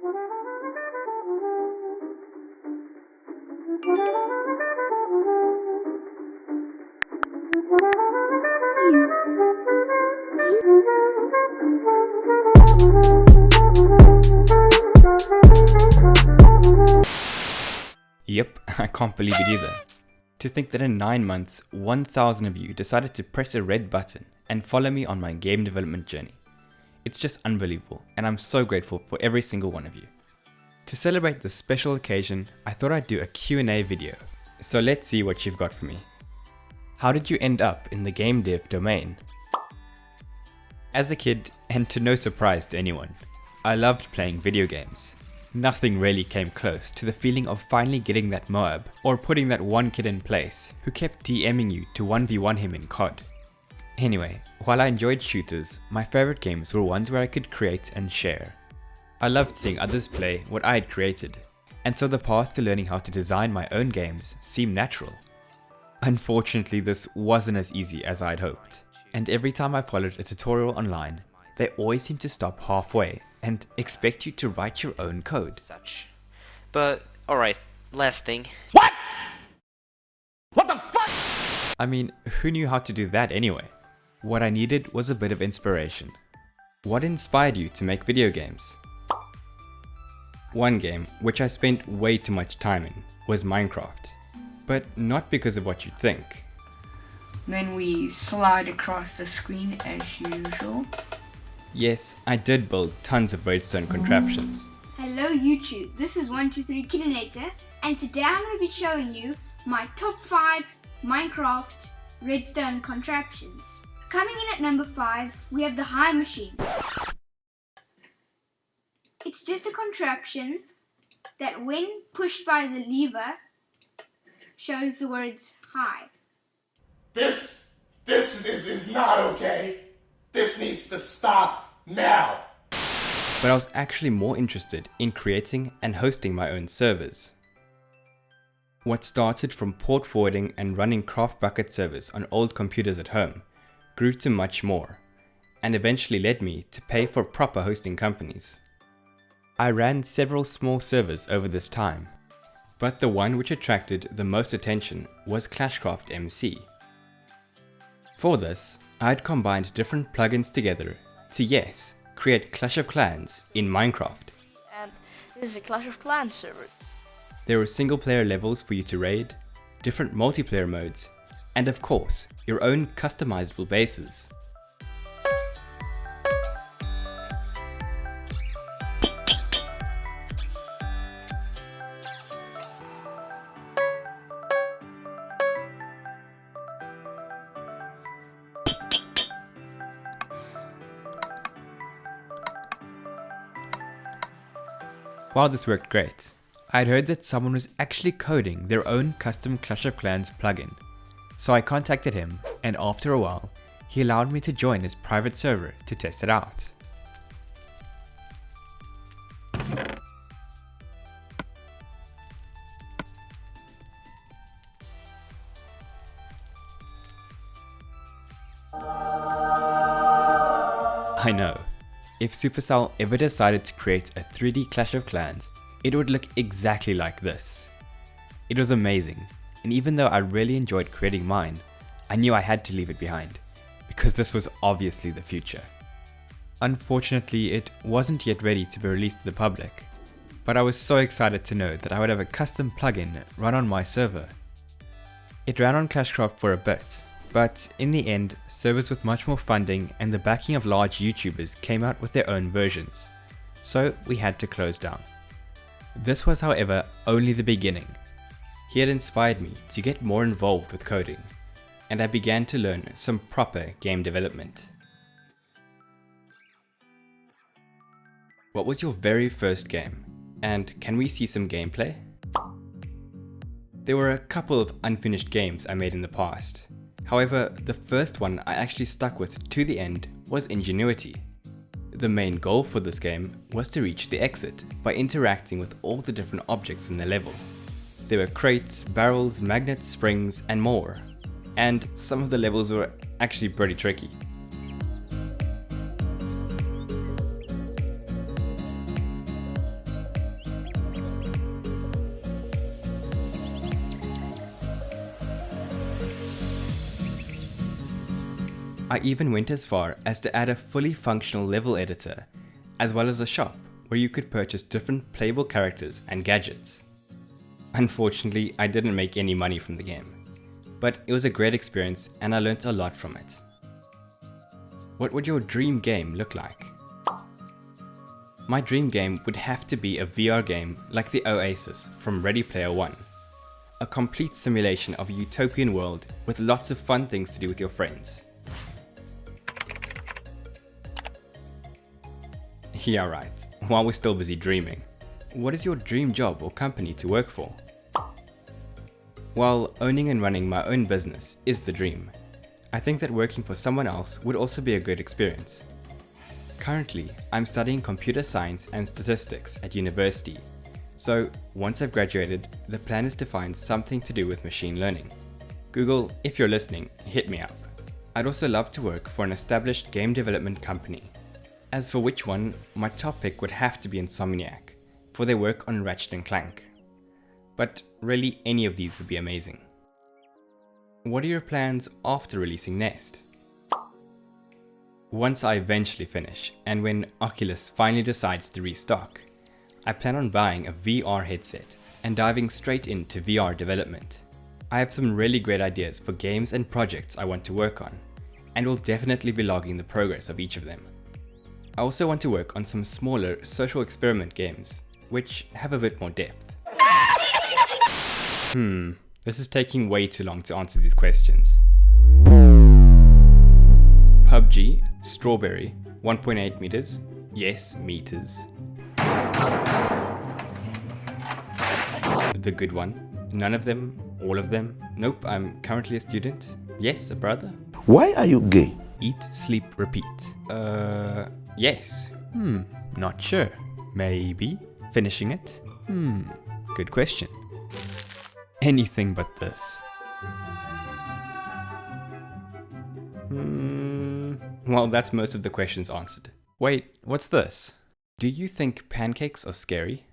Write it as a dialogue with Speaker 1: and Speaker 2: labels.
Speaker 1: Yep, I can't believe it either. To think that in 9 months, 1,000 of you decided to press a red button and follow me on my game development journey. It's just unbelievable, and I'm so grateful for every single one of you. To celebrate this special occasion, I thought I'd do a Q&A video. So let's see what you've got for me. How did you end up in the game dev domain? As a kid, and to no surprise to anyone, I loved playing video games. Nothing really came close to the feeling of finally getting that Moab, or putting that one kid in place who kept DMing you to 1v1 him in COD. Anyway, while I enjoyed shooters, my favorite games were ones where I could create and share. I loved seeing others play what I had created, and so the path to learning how to design my own games seemed natural. Unfortunately, this wasn't as easy as I'd hoped, and every time I followed a tutorial online, they always seemed to stop halfway and expect you to write your own code.
Speaker 2: But, alright, last thing.
Speaker 1: What? What the fuck? I mean, who knew how to do that anyway? What I needed was a bit of inspiration. What inspired you to make video games? One game, which I spent way too much time in, was Minecraft. But not because of what you'd think.
Speaker 3: Then we slide across the screen as usual.
Speaker 1: Yes, I did build tons of redstone contraptions.
Speaker 4: Hello YouTube, this is Unity3D and today I'm going to be showing you my top 5 Minecraft redstone contraptions. Coming in at number 5, we have the high machine. It's just a contraption that when pushed by the lever shows the words high.
Speaker 5: This is not okay. This needs to stop now.
Speaker 1: But I was actually more interested in creating and hosting my own servers. What started from port forwarding and running craft bucket servers on old computers at home grew to much more, and eventually led me to pay for proper hosting companies. I ran several small servers over this time, but the one which attracted the most attention was Clashcraft MC. For this, I had combined different plugins together to, yes, create Clash of Clans in Minecraft.
Speaker 6: And this is a Clash of Clans server.
Speaker 1: There were single player levels for you to raid, different multiplayer modes, and of course, your own customizable bases. While this worked great, I'd heard that someone was actually coding their own custom Clash of Clans plugin. So I contacted him, and after a while, he allowed me to join his private server to test it out. I know. If Supercell ever decided to create a 3D Clash of Clans, it would look exactly like this. It was amazing, and even though I really enjoyed creating mine, I knew I had to leave it behind, because this was obviously the future. Unfortunately, it wasn't yet ready to be released to the public, but I was so excited to know that I would have a custom plugin run on my server. It ran on Clashcraft for a bit, but in the end, servers with much more funding and the backing of large YouTubers came out with their own versions, so we had to close down. This was, however, only the beginning. He had inspired me to get more involved with coding, and I began to learn some proper game development. What was your very first game? And can we see some gameplay? There were a couple of unfinished games I made in the past. However, the first one I actually stuck with to the end was Ingenuity. The main goal for this game was to reach the exit by interacting with all the different objects in the level. There were crates, barrels, magnets, springs, and more. And some of the levels were actually pretty tricky. I even went as far as to add a fully functional level editor, as well as a shop where you could purchase different playable characters and gadgets. Unfortunately, I didn't make any money from the game, but it was a great experience and I learnt a lot from it. What would your dream game look like? My dream game would have to be a VR game like the Oasis from Ready Player One. A complete simulation of a utopian world with lots of fun things to do with your friends. Yeah, right, while we're still busy dreaming. What is your dream job or company to work for? While owning and running my own business is the dream, I think that working for someone else would also be a good experience. Currently, I'm studying computer science and statistics at university, so once I've graduated, the plan is to find something to do with machine learning. Google, if you're listening, hit me up. I'd also love to work for an established game development company. As for which one, my top pick would have to be Insomniac, for their work on Ratchet & Clank. But really any of these would be amazing. What are your plans after releasing N.E.S.T? Once I eventually finish, and when Oculus finally decides to restock, I plan on buying a VR headset and diving straight into VR development. I have some really great ideas for games and projects I want to work on, and will definitely be logging the progress of each of them. I also want to work on some smaller social experiment games, which have a bit more depth. This is taking way too long to answer these questions. PUBG, Strawberry, 1.8 meters, yes, meters. The good one, none of them, all of them, nope, I'm currently a student, yes, a brother.
Speaker 7: Why are you gay?
Speaker 1: Eat, sleep, repeat. Yes. Not sure. Maybe. Finishing it? Good question. Anything but this. Well, that's most of the questions answered. Wait, what's this? Do you think pancakes are scary?